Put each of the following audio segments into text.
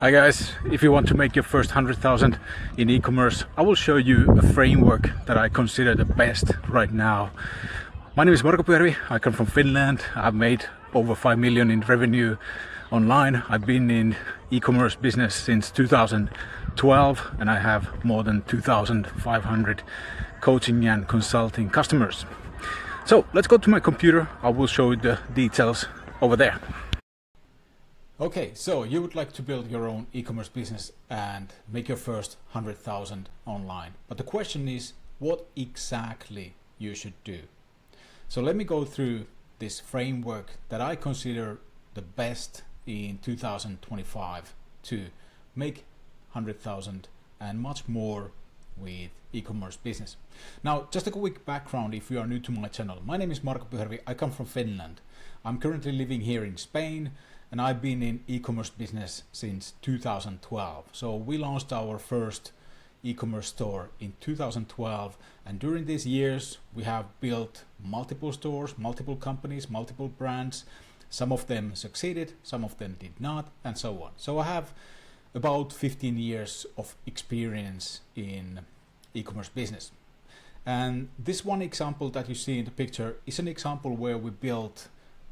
Hi guys, if you want to make your first 100,000 in e-commerce, I will show you a framework that I consider the best right now. My name is Marko Pyörvi, I come from Finland. I've made over 5 million in revenue online. I've been in e-commerce business since 2012 and I have more than 2,500 coaching and consulting customers. So let's go to my computer, I will show you the details over there. Okay, so you would like to build your own e-commerce business and make your first 100,000 online. But the question is what exactly you should do. So let me go through this framework that I consider the best in 2025 to make 100,000 and much more with e-commerce business. Now, just a quick background if you are new to my channel. My name is Marko Pyörvi, I come from Finland. I'm currently living here in Spain and I've been in e-commerce business since 2012. So we launched our first e-commerce store in 2012, and during these years we have built multiple stores, multiple companies, multiple brands. Some of them succeeded, some of them did not, and so on. So I have about 15 years of experience in e-commerce business. And this one example that you see in the picture is an example where we built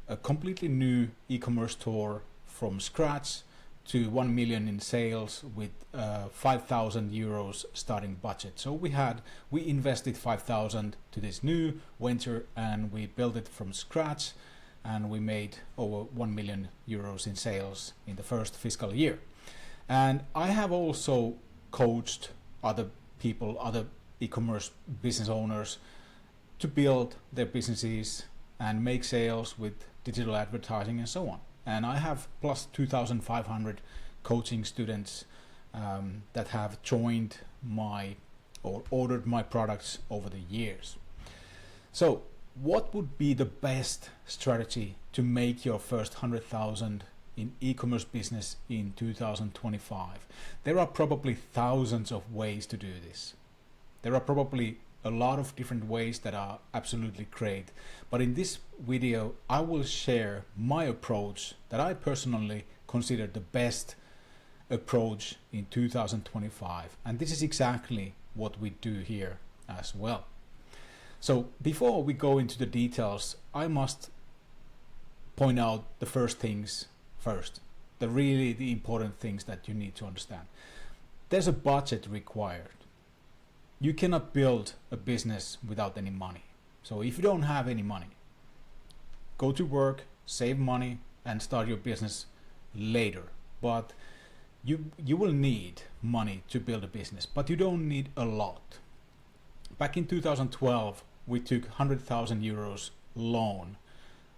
a completely new e-commerce store from scratch to 1 million in sales with 5,000 euros starting budget. So we invested 5,000 to this new venture and we built it from scratch and we made over 1 million euros in sales in the first fiscal year. And I have also coached other people, other e-commerce business owners to build their businesses and make sales with digital advertising and so on. And I have plus 2,500 coaching students that have joined my or ordered my products over the years. So what would be the best strategy to make your first 100,000 in e-commerce business in 2025? There are probably thousands of ways to do this. There are probably a lot of different ways that are absolutely great. But in this video, I will share my approach that I personally consider the best approach in 2025. And this is exactly what we do here as well. So before we go into the details, I must point out the first things first. The important things that you need to understand. There's a budget required. You cannot build a business without any money. So if you don't have any money, go to work, save money and start your business later. But you will need money to build a business, but you don't need a lot. Back in 2012, we took 100,000 euros loan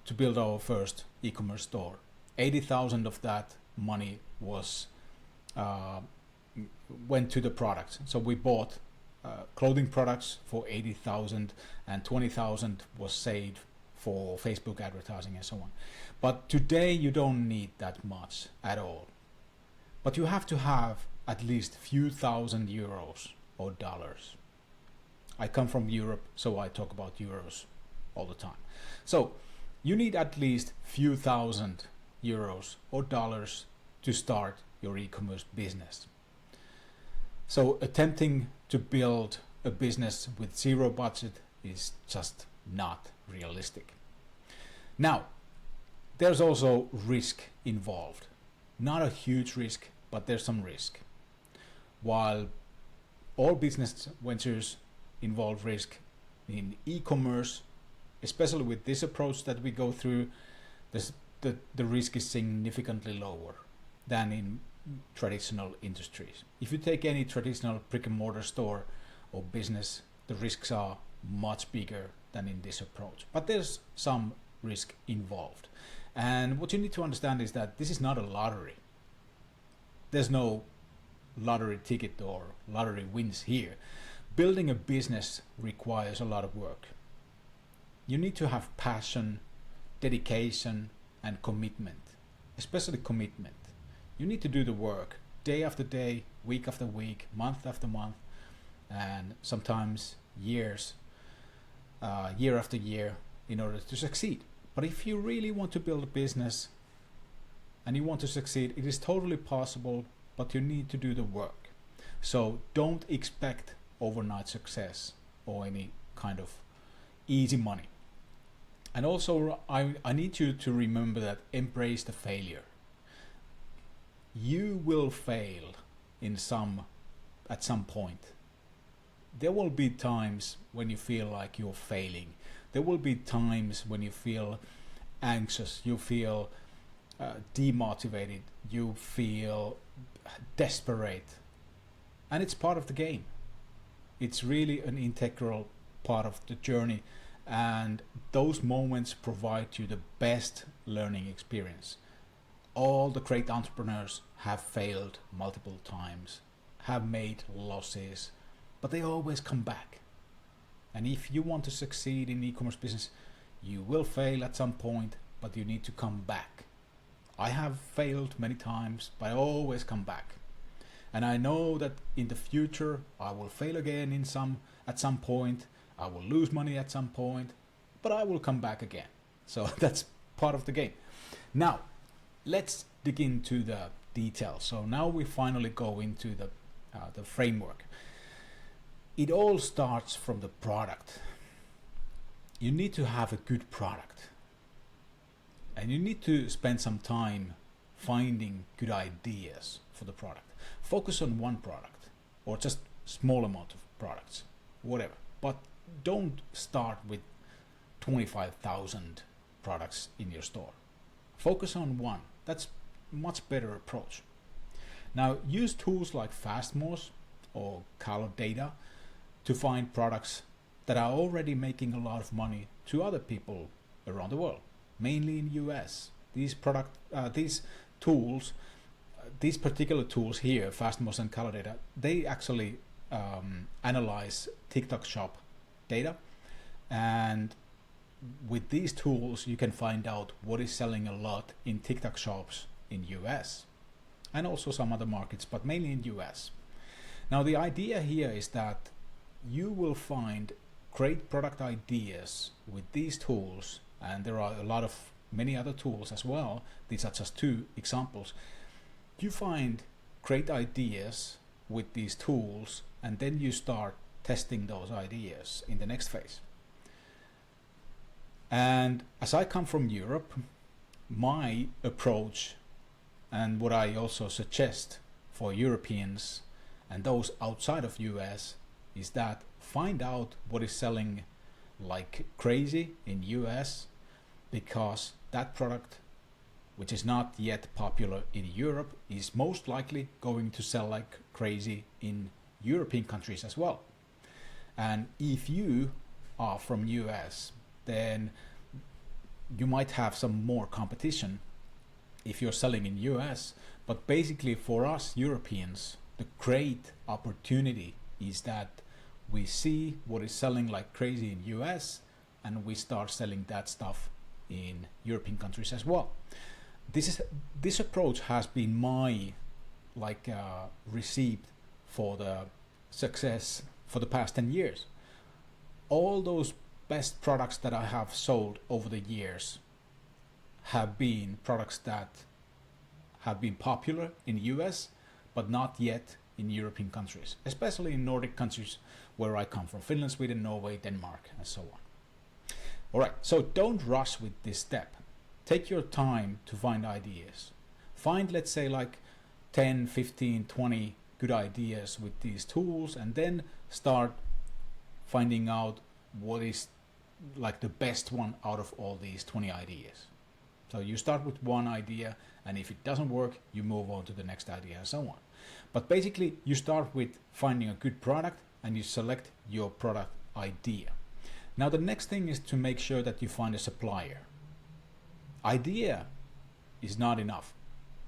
to build our first e-commerce store. 80,000 of that money went to the products. So we bought clothing products for 80,000 and 20,000 was saved for Facebook advertising and so on. But today you don't need that much at all. But you have to have at least few thousand euros or dollars. I come from Europe, so I talk about euros all the time. So you need at least few thousand euros or dollars to start your e-commerce business. So attempting to build a business with zero budget is just not realistic. Now, there's also risk involved. Not a huge risk, but there's some risk. While all business ventures involve risk, in e-commerce, especially with this approach that we go through, the risk is significantly lower than in traditional industries. If you take any traditional brick and mortar store or business, the risks are much bigger than in this approach. But there's some risk involved. And what you need to understand is that this is not a lottery. There's no lottery ticket or lottery wins here. Building a business requires a lot of work. You need to have passion, dedication, and commitment, especially commitment. You need to do the work day after day, week after week, month after month, and sometimes year after year in order to succeed. But if you really want to build a business and you want to succeed, it is totally possible but you need to do the work. So don't expect overnight success or any kind of easy money. And also I need you to remember that embrace the failure. You will fail at some point. There will be times when you feel like you're failing. There will be times when you feel anxious, you feel demotivated, you feel desperate. And it's part of the game. It's really an integral part of the journey, and those moments provide you the best learning experience. All the great entrepreneurs have failed multiple times, have made losses, but they always come back. And if you want to succeed in e-commerce business, you will fail at some point, but you need to come back. I have failed many times, but I always come back. And I know that in the future I will fail again at some point. I will lose money at some point, but I will come back again. So that's part of the game. Now, let's dig into the details. So now we finally go into the framework. It all starts from the product. You need to have a good product, and you need to spend some time finding good ideas for the product. Focus on one product or just small amount of products, whatever. But don't start with 25,000 products in your store. Focus on one. That's a much better approach. Now, use tools like Fastmost or Color Data to find products that are already making a lot of money to other people around the world, mainly in US. These particular tools here, Fastmost and Color Data, they actually analyze TikTok shop data, and with these tools you can find out what is selling a lot in TikTok shops in US and also some other markets, but mainly in US. Now the idea here is that you will find great product ideas with these tools, and there are many other tools as well. These are just two examples. You find great ideas with these tools, and then you start testing those ideas in the next phase. And as I come from Europe, my approach and what I also suggest for Europeans and those outside of US is that find out what is selling like crazy in US, because that product which is not yet popular in Europe is most likely going to sell like crazy in European countries as well. And if you are from US, then you might have some more competition if you're selling in US. But basically for us Europeans, the great opportunity is that we see what is selling like crazy in US and we start selling that stuff in European countries as well. This approach has been my recipe for the success for the past 10 years. All those best products that I have sold over the years have been products that have been popular in US but not yet in European countries, especially in Nordic countries where I come from: Finland, Sweden, Norway, Denmark, and so on. Alright, so don't rush with this step. Take your time to find ideas. Find, let's say, like 10, 15, 20 good ideas with these tools, and then start finding out what is like the best one out of all these 20 ideas. So you start with one idea, and if it doesn't work, you move on to the next idea and so on. But basically, you start with finding a good product and you select your product idea. Now the next thing is to make sure that you find a supplier. Idea is not enough.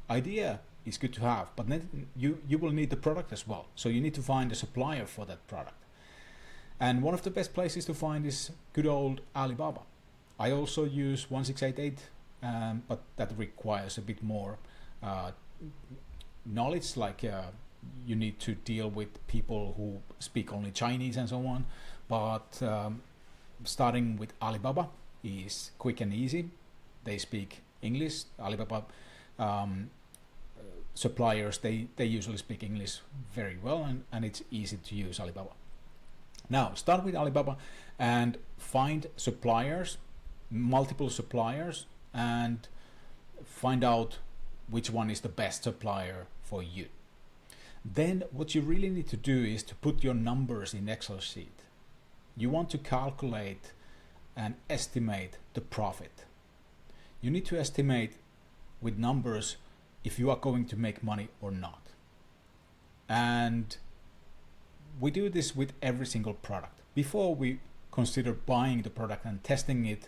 Idea is good to have, but then you will need the product as well. So you need to find a supplier for that product. And one of the best places to find is good old Alibaba. I also use 1688, but that requires a bit more knowledge, like you need to deal with people who speak only Chinese and so on. But starting with Alibaba is quick and easy. They speak English. Alibaba suppliers, they usually speak English very well, and it's easy to use Alibaba. Now start with Alibaba and find suppliers, multiple suppliers, and find out which one is the best supplier for you. Then what you really need to do is to put your numbers in Excel sheet. You want to calculate and estimate the profit. You need to estimate with numbers if you are going to make money or not. And we do this with every single product. Before we consider buying the product and testing it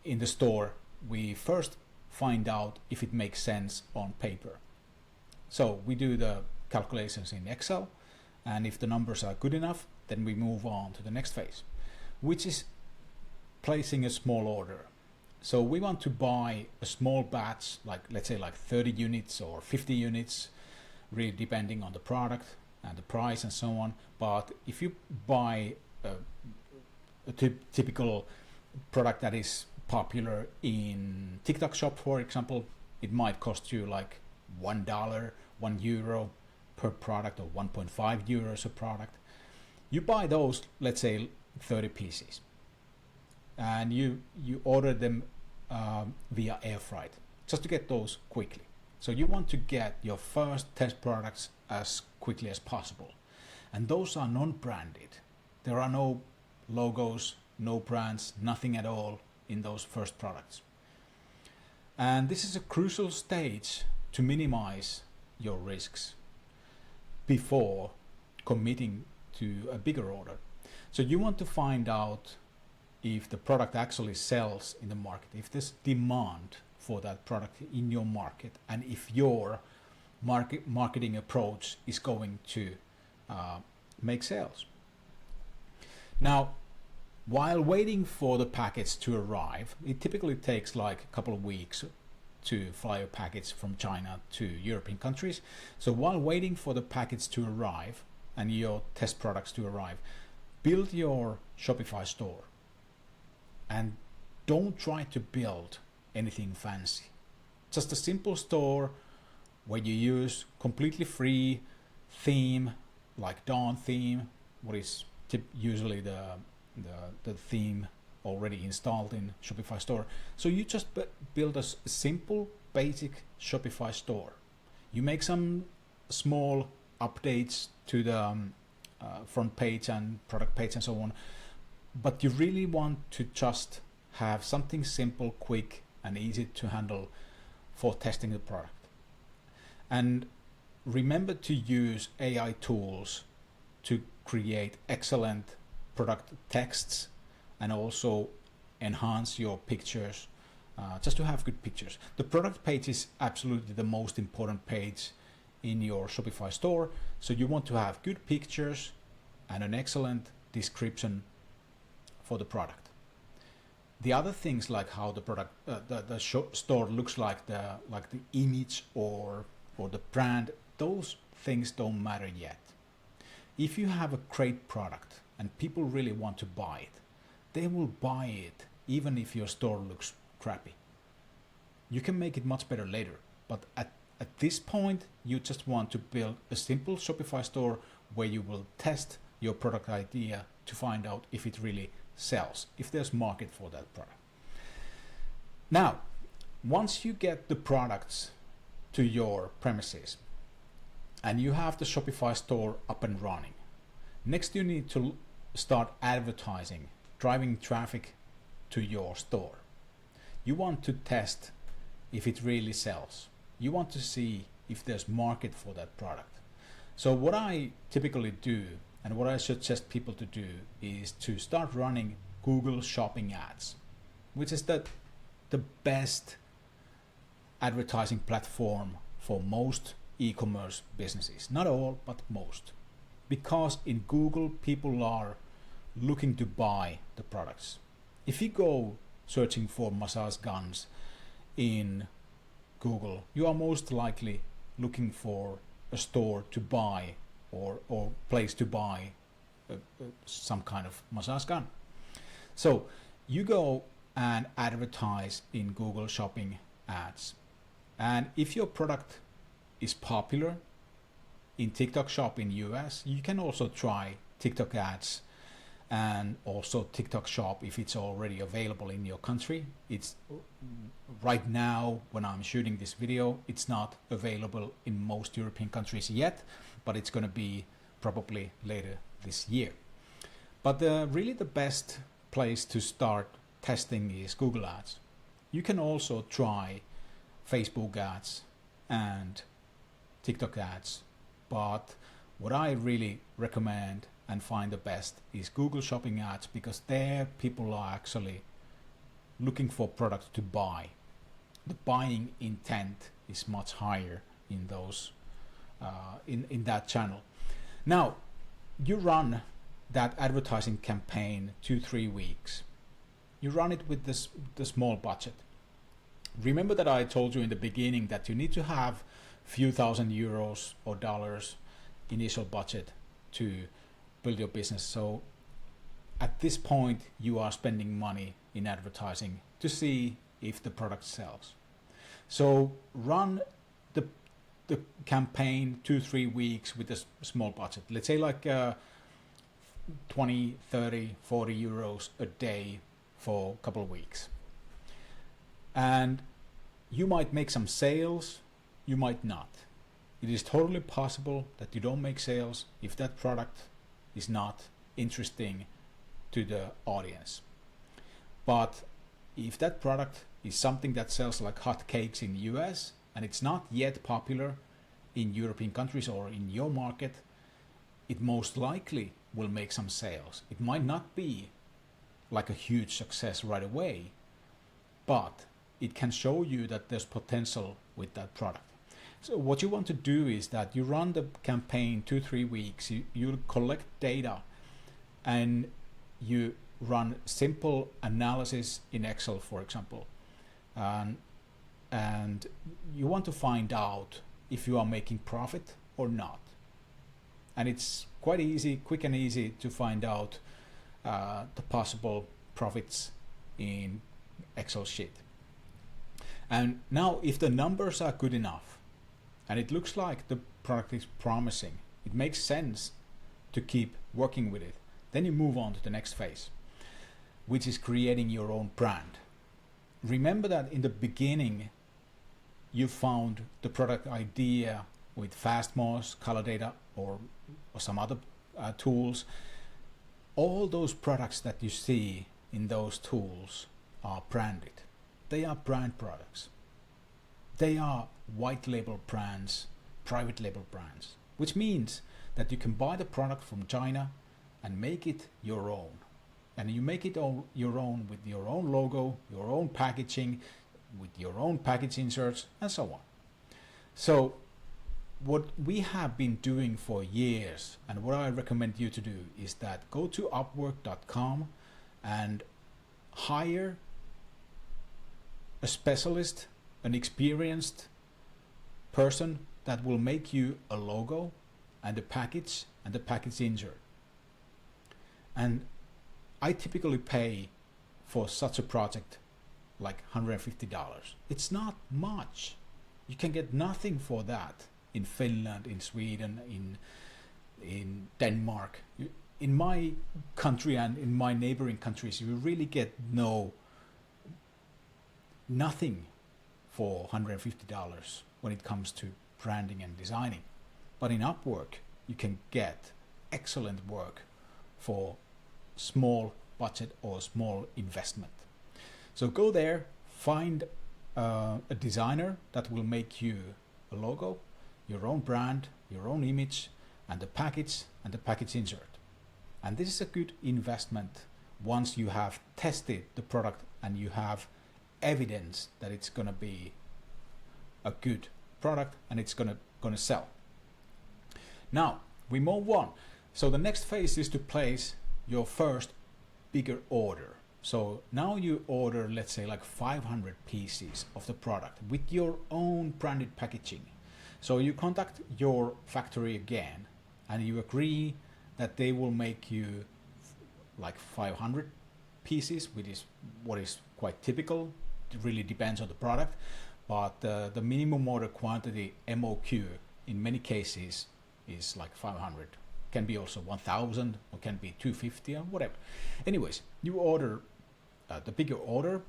in the store, we first find out if it makes sense on paper. So we do the calculations in Excel, and if the numbers are good enough, then we move on to the next phase, which is placing a small order. So we want to buy a small batch, like let's say like 30 units or 50 units, really depending on the product and the price and so on. But if you buy a typical product that is popular in TikTok shop, for example, it might cost you like $1, €1 per product, or 1.5 euros a product. You buy those, let's say 30 pieces, and you order them via air freight just to get those quickly. So you want to get your first test products as quickly as possible, and those are non-branded. There are no logos, no brands, nothing at all in those first products. And this is a crucial stage to minimize your risks before committing to a bigger order. So you want to find out if the product actually sells in the market, if there's demand for that product in your market, and if your marketing approach is going to make sales. Now, while waiting for the package to arrive, it typically takes like a couple of weeks to fly a package from China to European countries. So while waiting for the package to arrive and your test products to arrive, build your Shopify store. And don't try to build anything fancy. Just a simple store where you use completely free theme, like Dawn theme, what is usually the theme already installed in Shopify store. So you just build a simple, basic Shopify store. You make some small updates to the front page and product page and so on, but you really want to just have something simple, quick, and easy to handle for testing the product. And remember to use AI tools to create excellent product texts and also enhance your pictures, just to have good pictures. The product page is absolutely the most important page in your Shopify store, so you want to have good pictures and an excellent description for the product. The other things, like how the product, the store looks like, the image or the brand, those things don't matter yet. If you have a great product and people really want to buy it, they will buy it even if your store looks crappy. You can make it much better later, but at this point you just want to build a simple Shopify store where you will test your product idea to find out if it really sells, if there's market for that product. Now, once you get the products to your premises and you have the Shopify store up and running, next you need to start advertising, driving traffic to your store. You want to test if it really sells. You want to see if there's market for that product. So what I typically do and what I suggest people to do is to start running Google Shopping ads, which is the best advertising platform for most e-commerce businesses. Not all, but most. Because in Google, people are looking to buy the products. If you go searching for massage guns in Google, you are most likely looking for a store to buy or place to buy some kind of massage gun. So you go and advertise in Google Shopping ads. And if your product is popular in TikTok Shop in US, you can also try TikTok ads and also TikTok Shop if it's already available in your country. It's right now, when I'm shooting this video, it's not available in most European countries yet, but it's going to be probably later this year. But really the best place to start testing is Google Ads. You can also try Facebook ads and TikTok ads, but what I really recommend and find the best is Google Shopping ads, because there people are actually looking for products to buy. The buying intent is much higher in those in that channel. Now you run that advertising campaign 2-3 weeks. You run it with the small budget. Remember that I told you in the beginning that you need to have few thousand euros or dollars initial budget to build your business. So at this point you are spending money in advertising to see if the product sells. So run the campaign 2-3 weeks with a small budget. Let's say like 20, 30, 40 euros a day for a couple of weeks. And you might make some sales, you might not. It is totally possible that you don't make sales if that product is not interesting to the audience. But if that product is something that sells like hotcakes in the US and it's not yet popular in European countries or in your market, it most likely will make some sales. It might not be like a huge success right away, but it can show you that there's potential with that product. So what you want to do is that you run the campaign 2-3 weeks, you collect data and you run simple analysis in Excel, for example. And you want to find out if you are making profit or not. And it's quite easy, quick and easy to find out the possible profits in Excel sheet. And now if the numbers are good enough and it looks like the product is promising, it makes sense to keep working with it, then you move on to the next phase, which is creating your own brand. Remember that in the beginning you found the product idea with Fastmost, Color Data or some other tools. All those products that you see in those tools are branded. They are brand products. They are white label brands, private label brands, which means that you can buy the product from China and make it your own. And you make it all your own with your own logo, your own packaging, with your own package inserts, and so on. So what we have been doing for years, and what I recommend you to do, is that go to upwork.com and hire a specialist, an experienced person that will make you a logo and a package and the package insert. And I typically pay for such a project like $150. It's not much. You can get nothing for that in Finland, in Sweden, in Denmark. In my country and in my neighboring countries, you really get nothing for $150 when it comes to branding and designing. But in Upwork, you can get excellent work for small budget or small investment. So go there, find a designer that will make you a logo, your own brand, your own image, and the package insert. And this is a good investment once you have tested the product and you have evidence that it's going to be a good product and it's going to sell. Now we move on. So the next phase is to place your first bigger order. So now you order, let's say, like 500 pieces of the product with your own branded packaging. So you contact your factory again and you agree that they will make you like 500 pieces, which is what is quite typical. It really depends on the product. but the minimum order quantity MOQ in many cases is like 500. Can be also 1000 or can be 250 or whatever. Anyways, you order the bigger order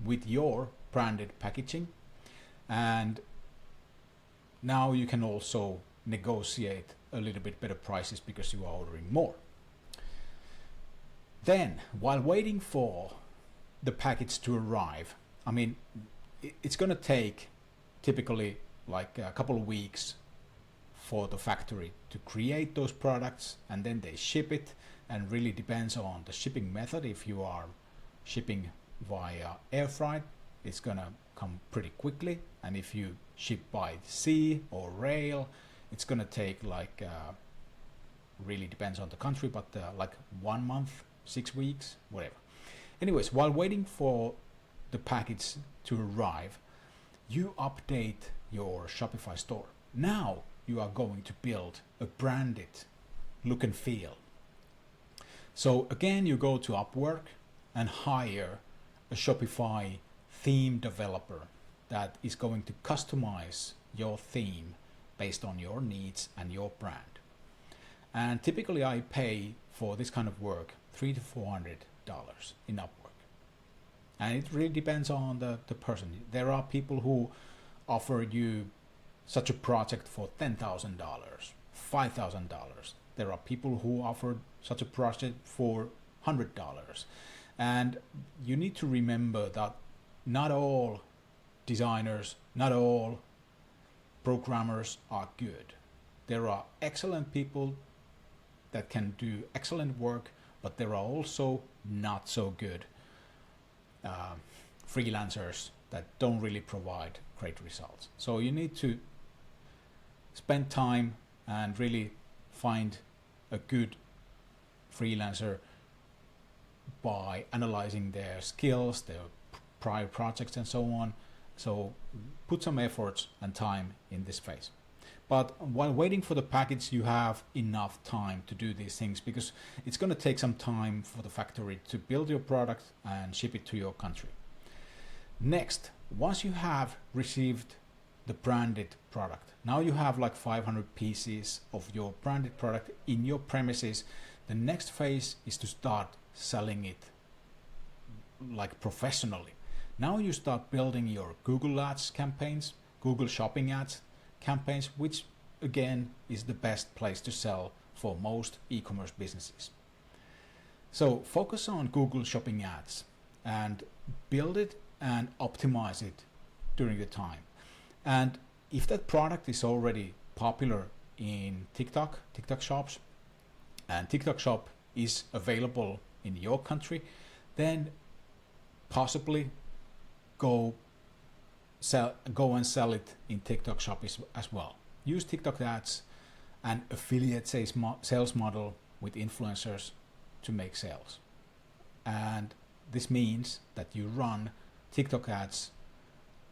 with your branded packaging, and now you can also negotiate a little bit better prices because you are ordering more. Then, while waiting for the package to arrive, I mean, it's going to take typically like a couple of weeks for the factory to create those products, and then they ship it, and really depends on the shipping method. If you are shipping via air freight, it's gonna come pretty quickly, and if you ship by sea or rail, it's gonna take like really depends on the country, but like 1 month, 6 weeks, whatever. Anyways, while waiting for the package to arrive, you update your Shopify store. Now you are going to build a branded look and feel. So again, you go to Upwork and hire a Shopify theme developer that is going to customize your theme based on your needs and your brand. And typically I pay for this kind of work $300 to $400 in Upwork. And it really depends on the person. There are people who offer you such a project for $10,000, $5,000. There are people who offer such a project for $100. And you need to remember that not all designers, not all programmers are good. There are excellent people that can do excellent work, but there are also not so good freelancers that don't really provide great results. So you need to spend time and really find a good freelancer by analyzing their skills, their prior projects and so on. So put some efforts and time in this phase. But while waiting for the package, you have enough time to do these things, because it's going to take some time for the factory to build your product and ship it to your country. Next, once you have received the branded product, now you have like 500 pieces of your branded product in your premises. The next phase is to start selling it like professionally. Now you start building your Google Ads campaigns, Google Shopping Ads campaigns, which again is the best place to sell for most e-commerce businesses. So focus on Google Shopping Ads and build it and optimize it during the time. And if that product is already popular in TikTok shops, and TikTok shop is available in your country, then possibly go and sell it in TikTok shop as well. Use TikTok ads and affiliate sales model with influencers to make sales. And this means that you run TikTok ads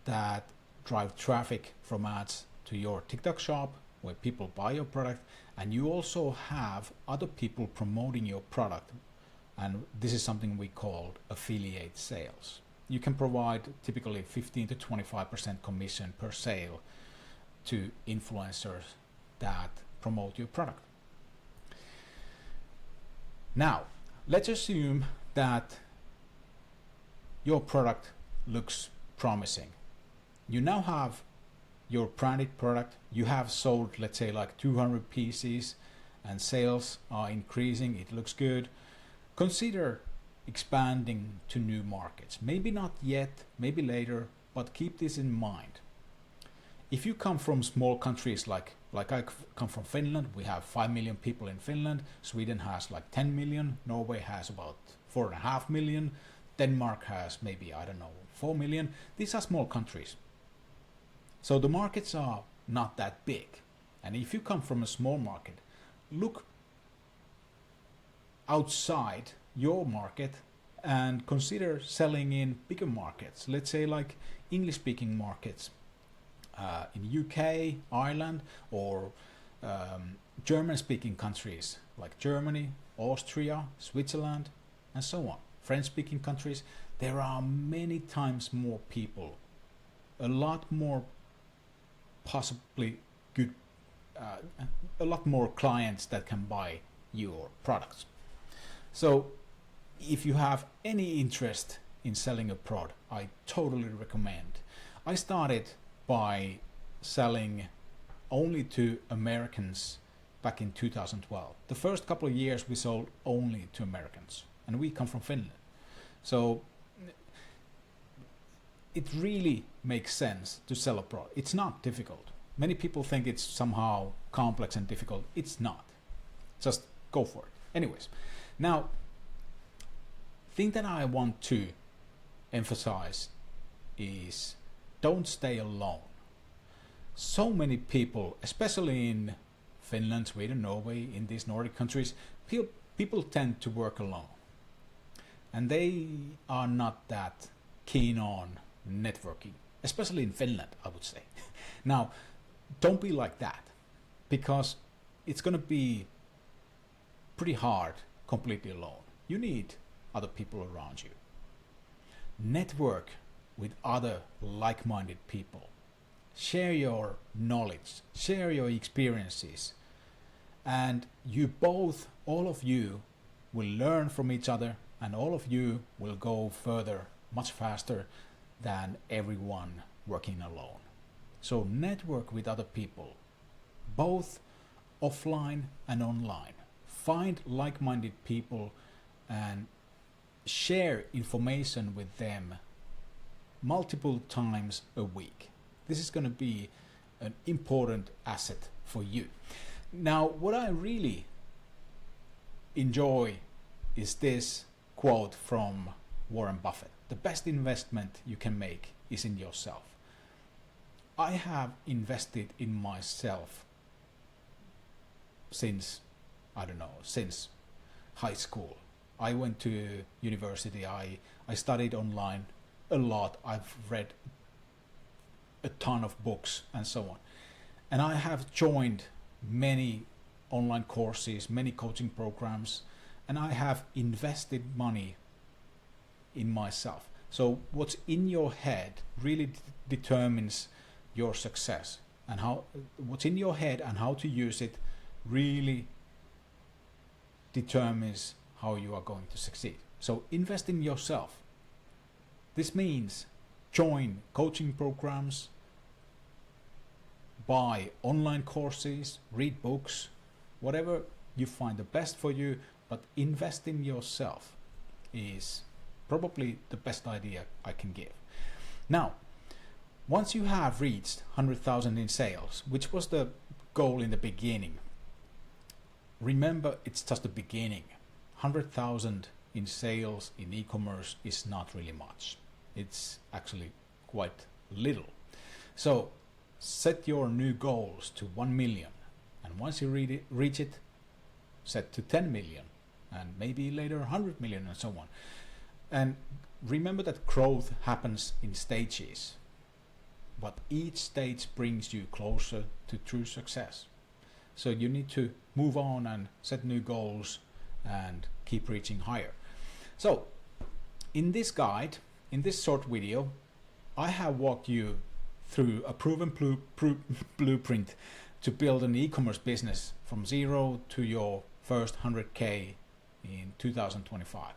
that drive traffic from ads to your TikTok shop where people buy your product, and you also have other people promoting your product. And this is something we call affiliate sales. You can provide typically 15 to 25% commission per sale to influencers that promote your product. Now, let's assume that your product looks promising. You now have your branded product. You have sold, let's say, like 200 pieces, and sales are increasing. It looks good. Consider expanding to new markets. Maybe not yet, maybe later, but keep this in mind. If you come from small countries like I come from Finland, we have 5 million people in Finland. Sweden has like 10 million. Norway has about 4.5 million. Denmark has maybe, 4 million. These are small countries. So the markets are not that big. And if you come from a small market, look outside your market and consider selling in bigger markets. Let's say like English-speaking markets in UK, Ireland, or German-speaking countries like Germany, Austria, Switzerland, and so on. French-speaking countries, there are many times more people a lot more possibly good, a lot more clients that can buy your products. So if you have any interest in selling a product, I totally recommend. I started by selling only to Americans back in 2012. The first couple of years we sold only to Americans, and we come from Finland. So it really makes sense to sell a product. It's not difficult. Many people think it's somehow complex and difficult. It's not. Just go for it. Anyways, now, thing that I want to emphasize is don't stay alone. So many people, especially in Finland, Sweden, Norway, in these Nordic countries, people tend to work alone. And they are not that keen on networking, especially in Finland, I would say. Now, don't be like that, because it's going to be pretty hard completely alone. You need other people around you. Network with other like-minded people. Share your knowledge, share your experiences, and you both, all of you, will learn from each other, and all of you will go further much faster than everyone working alone. So network with other people, both offline and online. Find like-minded people and share information with them multiple times a week. This is going to be an important asset for you. Now, what I really enjoy is this quote from Warren Buffett. The best investment you can make is in yourself. I have invested in myself since high school. I went to university, I studied online a lot, I've read a ton of books and so on. And I have joined many online courses, many coaching programs, and I have invested money in myself. So what's in your head really determines your success, and what's in your head and how to use it really determines how you are going to succeed. So invest in yourself. This means join coaching programs, buy online courses, read books, whatever you find the best for you, but invest in yourself is probably the best idea I can give. Now, once you have reached 100,000 in sales, which was the goal in the beginning, remember it's just the beginning. 100,000 in sales in e-commerce is not really much. It's actually quite little. So set your new goals to 1 million, and once you reach it, set to 10 million, and maybe later 100 million and so on. And remember that growth happens in stages, but each stage brings you closer to true success. So you need to move on and set new goals and keep reaching higher. So in this guide, in this short video, I have walked you through a proven blueprint to build an e-commerce business from zero to your first 100K in 2025.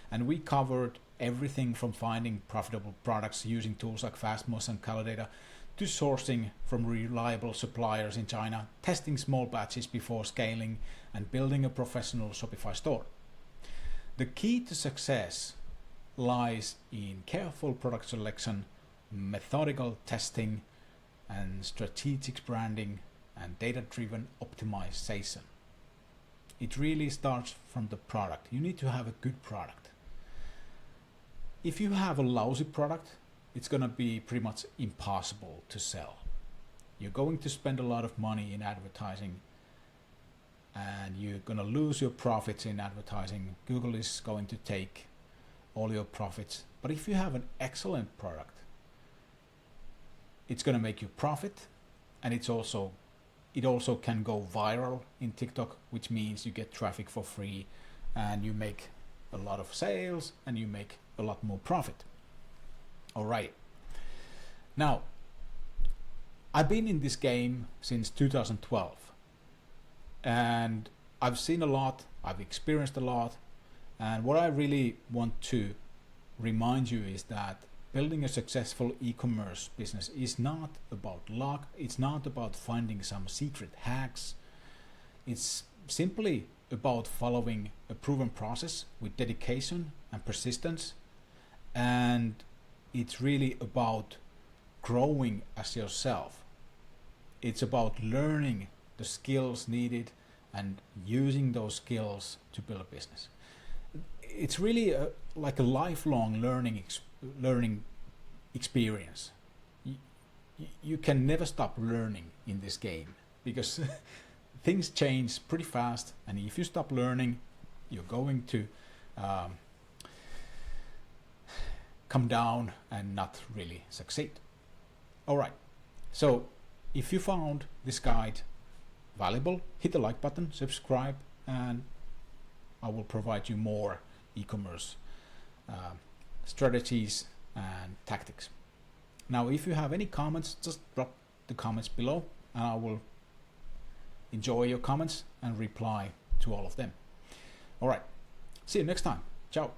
And we covered everything from finding profitable products using tools like Fastmost and Calidata, to sourcing from reliable suppliers in China, testing small batches before scaling, and building a professional Shopify store. The key to success lies in careful product selection, methodical testing, and strategic branding and data-driven optimization. It really starts from the product. You need to have a good product. If you have a lousy product, it's going to be pretty much impossible to sell. You're going to spend a lot of money in advertising, and you're going to lose your profits in advertising. Google is going to take all your profits. But if you have an excellent product, it's going to make you profit, and it also can go viral in TikTok, which means you get traffic for free, and you make a lot of sales, and you make a lot more profit. All right. Now, I've been in this game since 2012, and I've seen a lot, I've experienced a lot, and what I really want to remind you is that building a successful e-commerce business is not about luck, it's not about finding some secret hacks, it's simply about following a proven process with dedication and persistence, and it's really about growing as yourself. It's about learning the skills needed and using those skills to build a business. It's really like a lifelong learning experience. You can never stop learning in this game because things change pretty fast, and if you stop learning, you're going to come down and not really succeed. Alright, so if you found this guide valuable, hit the like button, subscribe, and I will provide you more e-commerce strategies and tactics. Now, if you have any comments, just drop the comments below and I will enjoy your comments and reply to all of them. Alright, see you next time. Ciao.